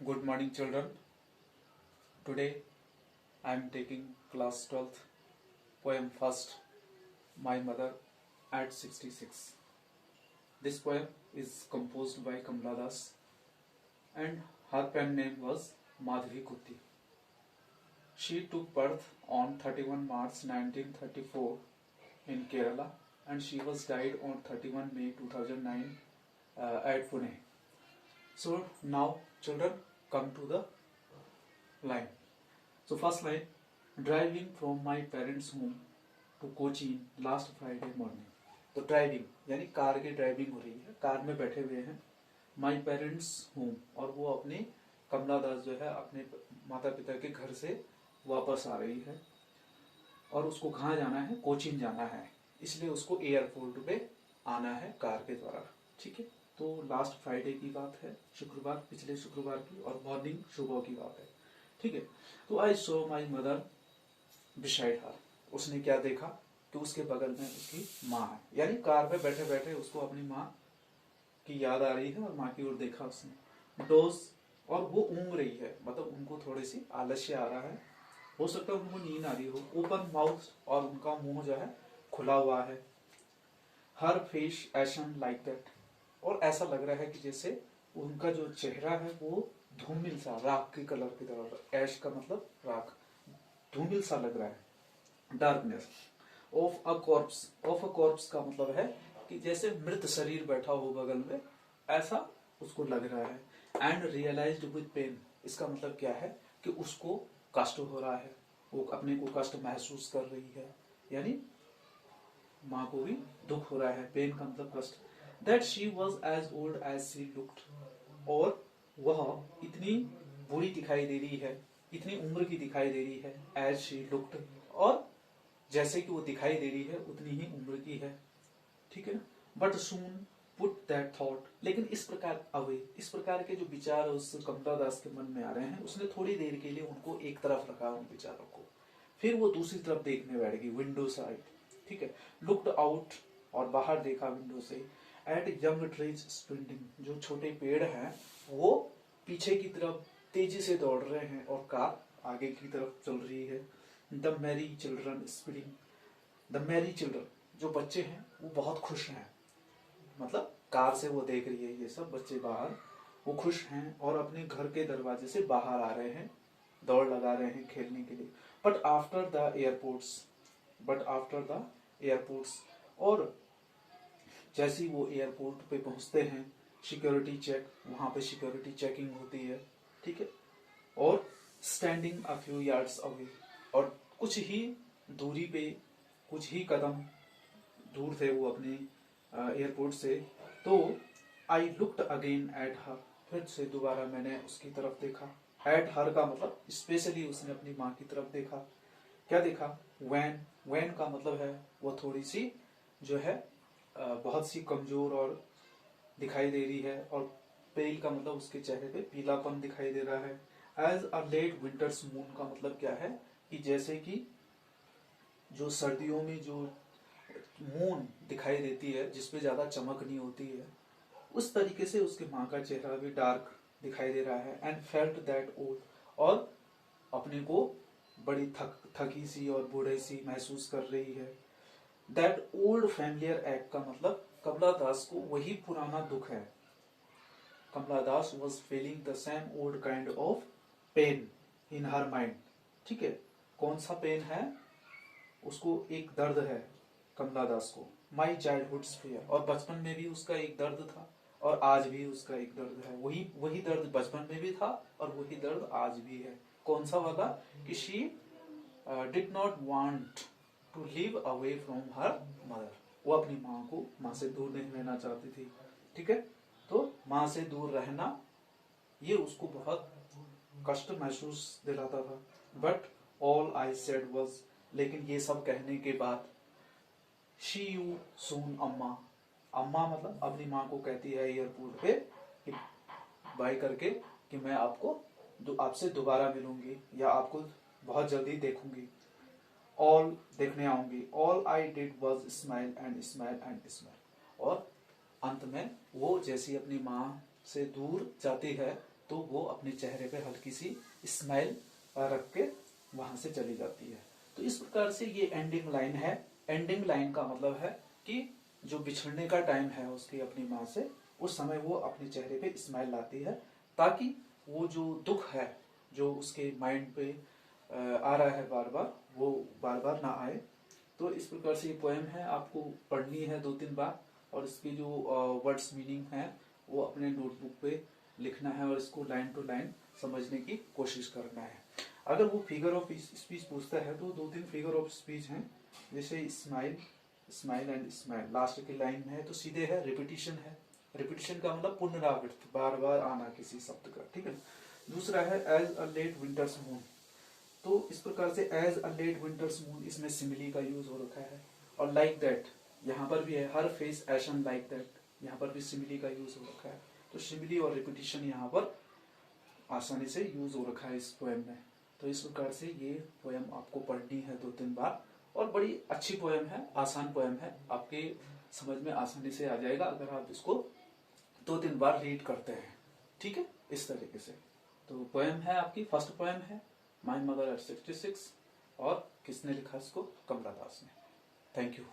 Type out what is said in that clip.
Good morning, children. Today I am taking class 12th poem first, My Mother at 66. This poem is composed by Kamala Das and her pen name was Madhavi Kutti. She took birth on 31 March 1934 in Kerala and she was died on 31 May 2009 at Pune. So now children come to the line. So first line, driving from my parents' home to Cochin last Friday morning. तो driving यानी car की driving हो रही है, car में बैठे हुए हैं माई पेरेंट्स होम, और वो अपनी कमला दास जो है अपने माता पिता के घर से वापस आ रही है और उसको कहाँ जाना है, कोचीन जाना है, इसलिए उसको एयरपोर्ट पे आना है कार के द्वारा। ठीक है, तो लास्ट फ्राइडे की बात है, शुक्रवार, पिछले शुक्रवार की, और मॉर्निंग सुबह की बात है। ठीक है, तो आई सो माई मदर बिसाइड हर, उसने क्या देखा कि उसके बगल में उसकी माँ है, यानी कार पे बैठे बैठे उसको अपनी माँ की याद आ रही है और माँ की ओर देखा उसने। डोज, और वो ऊँग रही है, मतलब उनको थोड़ी सी आलस्य आ रहा है, हो सकता है उनको नींद आ रही हो। ओपन माउथ, और उनका मुंह जो है खुला हुआ है। हर फेस एशन लाइक दैट, और ऐसा लग रहा है कि जैसे उनका जो चेहरा है वो धूमिल सा, राख के कलर की तरह, ऐश का मतलब राख, धूमिल सा लग रहा है। Darkness of a corps, of a corps का मतलब है कि जैसे मृत शरीर बैठा हो बगल में, ऐसा उसको लग रहा है। एंड रियलाइज्ड विद पेन, इसका मतलब क्या है कि उसको कष्ट हो रहा है, वो अपने को कष्ट महसूस कर रही है, यानी माँ को भी दुख हो रहा है। पेन का मतलब कष्ट। That she was as old as she looked, और वह इतनी बूढ़ी दिखाई दे रही है, इतनी उम्र की दिखाई दे रही है, एज शी लुक्ड, और जैसे कि वो दिखाई दे रही है उतनी ही उम्र की है। ठीक है ना। But soon put that thought, लेकिन इस प्रकार अवे, इस प्रकार के जो विचार उस कमला दास के मन में आ रहे हैं, उसने थोड़ी देर के लिए उनको एक तरफ रखा, उन विचारों को, फिर वो दूसरी तरफ देखने बैठ गई, विंडो साइड। ठीक है, लुक्ड आउट, और बाहर देखा विंडो से, एट यंग ट्रीज स्प्रिंटिंग, जो छोटे पेड़ हैं वो पीछे की तरफ तेजी से दौड़ रहे हैं और कार आगे की तरफ चल रही है। The Mary children speeding, the Mary children, जो बच्चे हैं वो बहुत खुश हैं, मतलब कार से वो देख रही है ये सब बच्चे बाहर, वो खुश हैं और अपने घर के दरवाजे से बाहर आ रहे हैं, दौड़ लगा रहे हैं खेलने के लिए। But after the airports, but after the airports, और जैसे ही वो एयरपोर्ट पे पहुंचते हैं, सिक्योरिटी चेक, वहां पे सिक्योरिटी चेकिंग होती है। ठीक है, और standing a few yards away, और कुछ ही दूरी पे, कुछ ही कदम दूर थे वो अपने एयरपोर्ट से, तो I looked again at her, फिर से दोबारा मैंने उसकी तरफ देखा। एट हर का मतलब स्पेशली उसने अपनी माँ की तरफ देखा। क्या देखा? वैन, वैन का मतलब है वो थोड़ी सी जो है बहुत सी कमजोर और दिखाई दे रही है, और पेल का मतलब उसके चेहरे पे पीलापन दिखाई दे रहा है। As a late winter's moon का मतलब क्या है कि जैसे कि जो सर्दियों में जो मून दिखाई देती है जिसपे ज्यादा चमक नहीं होती है, उस तरीके से उसकी माँ का चेहरा भी डार्क दिखाई दे रहा है। एंड फेल्ट दैट ओल्ड, और अपने को बड़ी थकी सी और बूढ़े सी महसूस कर रही है। दैट ओल्ड फैमिलियर एक्ट का मतलब कमला दास को वही पुराना दुख है। Kamala Das was feeling the same old kind of pain in her mind. ठीक है, कौन सा पेन है? उसको एक दर्द है कमला दास को, माई चाइल्डहुड फेयर, और बचपन में भी उसका एक दर्द था और आज भी उसका एक दर्द है। वही दर्द बचपन में भी था और वही दर्द आज भी है। कौन सा वाला? कि she did not want to live away from her mother, वो अपनी माँ से दूर नहीं रहना चाहती थी। ठीक है, तो माँ से दूर रहना ये उसको बहुत कष्ट महसूस दिलाता था। But all I said was, लेकिन ये सब कहने के बाद, शी यू सून अम्मा, अम्मा मतलब अपनी माँ को कहती है एयरपोर्ट पे कि बाय करके कि मैं आपसे दोबारा मिलूंगी या आपको बहुत जल्दी देखूंगी, ऑल देखने आऊंगी। All I did was smile and smile and smile, और अंत में वो जैसी अपनी माँ से दूर जाती है तो वो अपने चेहरे पे हल्की सी स्माइल रख के वहां से चली जाती है। तो इस प्रकार से ये एंडिंग लाइन है। एंडिंग लाइन का मतलब है कि जो बिछड़ने का टाइम है उसकी अपनी माँ से, उस समय वो अपने चेहरे पे स्माइल लाती है, ताकि वो जो दुख है जो उसके माइंड पे आ रहा है बार बार, वो बार बार ना आए। तो इस प्रकार से ये पोएम है, आपको पढ़नी है 2-3 बार, और इसके जो वर्ड्स मीनिंग है वो अपने नोटबुक पे लिखना है और इसको लाइन टू लाइन समझने की कोशिश करना है। अगर वो फिगर ऑफ स्पीच पूछता है तो 2-3 फिगर ऑफ स्पीच हैं, जैसे smile, smile and smile, last की लाइन में है तो सीधे है रिपीटिशन है। रिपीटिशन का मतलब पुनरावृत्ति, बार बार आना किसी शब्द का, ठीक है। दूसरा है as a late winter's moon, तो इस प्रकार से as a late winter's moon, इसमें सिमिली का यूज हो रखा है। और लाइक दैट यहाँ पर भी है, हर फेस एशन लाइक दैट, यहाँ पर भी सिमिली का यूज हो रखा है। तो सिमिली और रिपीटिशन यहाँ पर आसानी से यूज हो रखा है इस पोएम में। तो इस प्रकार से ये पोएम आपको पढ़नी है 2-3 बार, और बड़ी अच्छी पोएम है, आसान पोएम है, आपके समझ में आसानी से आ जाएगा अगर आप इसको 2-3 बार रीड करते हैं, ठीक है, इस तरीके से। तो पोएम है आपकी फर्स्ट पोएम है माय मदर एट 66, और किसने लिखा इसको? कमला दास ने। Thank you.